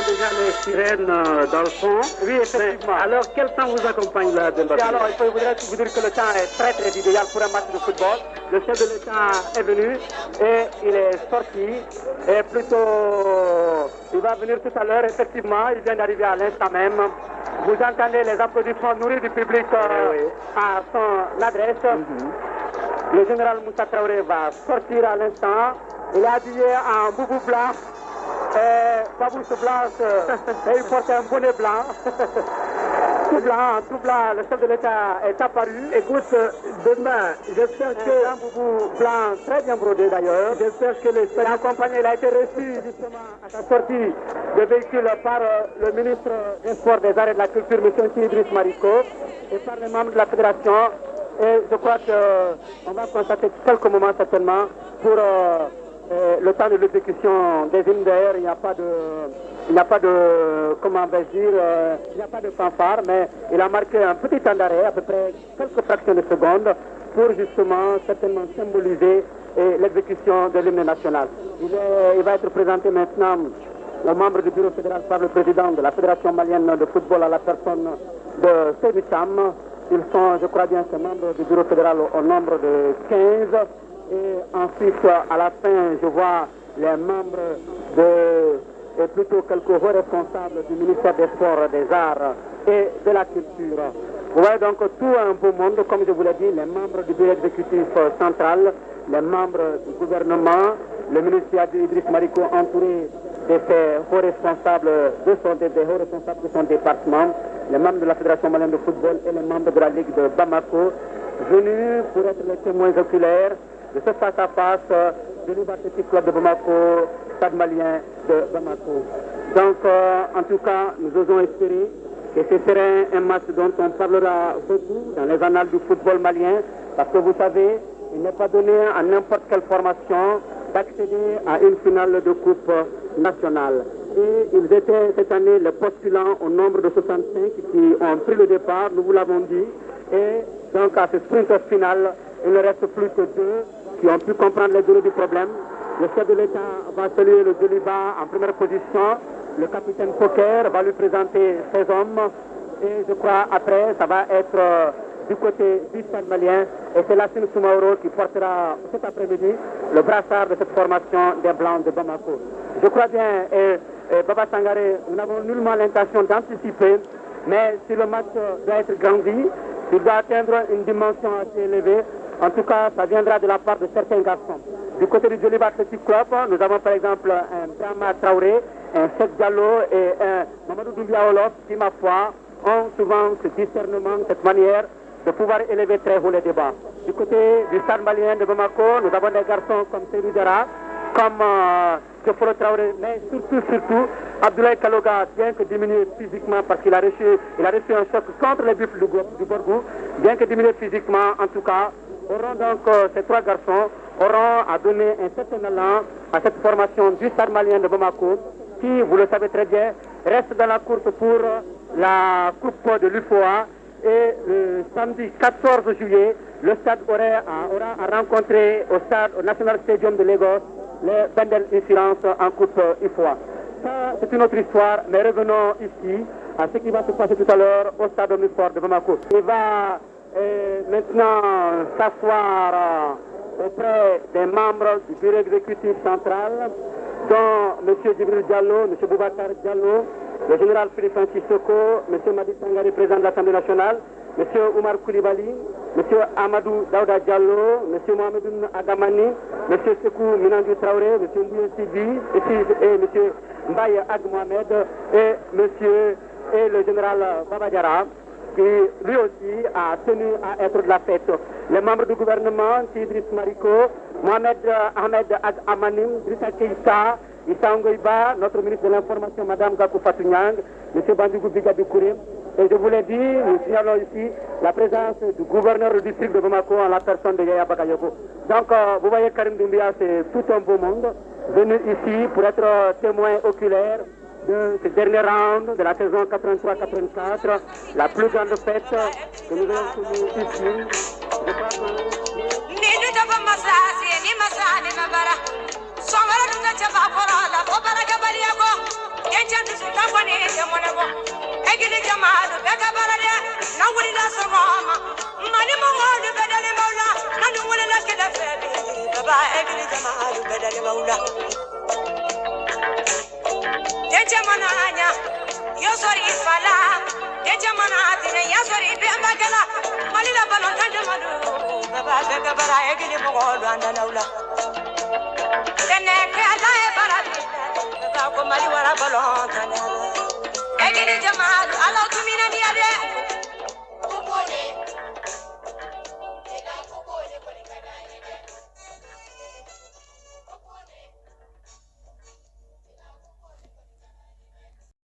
Déjà les sirènes dans le fond. Oui, effectivement. Alors, quel temps vous accompagne là, Demba? Alors, il faut vous dire que le temps est très très idéal pour un match de football. Le chef de l'État est venu et il est sorti. Et plutôt, il va venir tout à l'heure. Effectivement, il vient d'arriver à l'instant même. Vous entendez les applaudissements nourris du public à son adresse. Le général Moussa Traoré va sortir à l'instant. Il est habillé en boubou blanc. Babouche blanche, et il porte un bonnet blanc. Tout blanc, le chef de l'État est apparu. Écoute, demain, j'espère que... Un boubou blanc très bien brodé d'ailleurs. J'espère que les... Il a été reçu justement à sa sortie de véhicule par le ministre des Sports, des Arts et de la Culture, M. Idriss Mariko, et par les membres de la Fédération. Et je crois qu'on va constater quelques moments certainement pour... le temps de l'exécution des hymnes d'air, il n'y a pas de, comment vais-je dire, il n'y a pas de fanfare, mais il a marqué un petit temps d'arrêt, à peu près quelques fractions de secondes, pour justement certainement symboliser l'exécution de l'hymne national. Il va être présenté maintenant aux membres du bureau fédéral par le président de la Fédération malienne de football à la personne de Seydou Cham. Ils sont, je crois bien, ces membres du bureau fédéral au nombre de 15. Et ensuite, à la fin, je vois les membres et plutôt quelques hauts responsables du ministère des Sports, des Arts et de la Culture. Vous voyez donc tout un beau monde, comme je vous l'ai dit, les membres du bureau exécutif central, les membres du gouvernement, le ministre Idriss Mariko entouré de ses hauts responsables des hauts responsables de son département, les membres de la Fédération malienne de football et les membres de la Ligue de Bamako, venus pour être les témoins oculaires de ce face-à-face de l'Université Club de Bamako, Stade malien de Bamako. Donc, en tout cas, nous osons espérer que ce serait un match dont on parlera beaucoup dans les annales du football malien, parce que vous savez, il n'est pas donné à n'importe quelle formation d'accéder à une finale de coupe nationale. Et ils étaient cette année les postulants au nombre de 65 qui ont pris le départ, nous vous l'avons dit, et donc à ce sprint final, il ne reste plus que deux qui ont pu comprendre les données du problème. Le chef de l'État va saluer le Djoliba en première position. Le capitaine Poker va lui présenter ses hommes. Et je crois après, ça va être du côté du Stade malien. Et c'est Lassine Soumaoro qui portera cet après-midi le brassard de cette formation des Blancs de Bamako. Je crois bien, et Baba Sangaré, nous n'avons nullement l'intention d'anticiper, mais si le match doit être grandi, il doit atteindre une dimension assez élevée. En tout cas, ça viendra de la part de certains garçons. Du côté du Djoliba Athletic Club, nous avons par exemple un Brahma Traoré, un Cheikh Diallo et un Mamadou Doumbia Olof qui, ma foi, ont souvent ce discernement, cette manière de pouvoir élever très haut les débats. Du côté du Stade malien de Bamako, nous avons des garçons comme Seydou Diarra, comme Kefolo Traoré, mais surtout Abdoulaye Kaloga, bien que diminué physiquement parce qu'il a reçu un choc contre les buts du Borgou, bien que diminué physiquement, en tout cas, auront donc ces trois garçons auront à donner un certain élan à cette formation du Stade malien de Bamako, qui, vous le savez très bien, reste dans la course pour la Coupe de l'UFOA. Et le samedi 14 juillet, le stade aura à rencontrer au National Stadium de Lagos les Bendel Insurance en Coupe UFOA. Ça, c'est une autre histoire, mais revenons ici à ce qui va se passer tout à l'heure au stade omnisport de Bamako. Il va maintenant s'asseoir auprès des membres du bureau exécutif central, dont M. Djibril Diallo, M. Boubacar Diallo, le général Philippe Francis Soko, M. Madi Sangaré, président de l'Assemblée nationale, M. Oumar Koulibaly, M. Amadou Daouda Diallo, M. Mohamedou Agamani, M. Sekou Minandu Traoré, M. Mbouye Sibi, et M. Mbaye Ag Mohamed, et le général Baba Diarra, qui lui aussi a tenu à être de la fête. Les membres du gouvernement, Idriss Mariko, Mohamed Ahmed Ag Amanim, Drissa Keïta, Issa Ngoïba, notre ministre de l'Information, Mme Gakou Fatounyang, M. Bandougou Bigadou Kourim. Et je vous l'ai dit, nous signalons ici la présence du gouverneur du district de Bamako en la personne de Yaya Bakayoko. Donc, vous voyez, Karim Doumbia, c'est tout un beau monde venu ici pour être témoin oculaire de ce dernier round de la saison 83-84, la plus grande fête que nous avons connue ici. Je crois que... Mali wara balon tanala egini jamalu ala tumi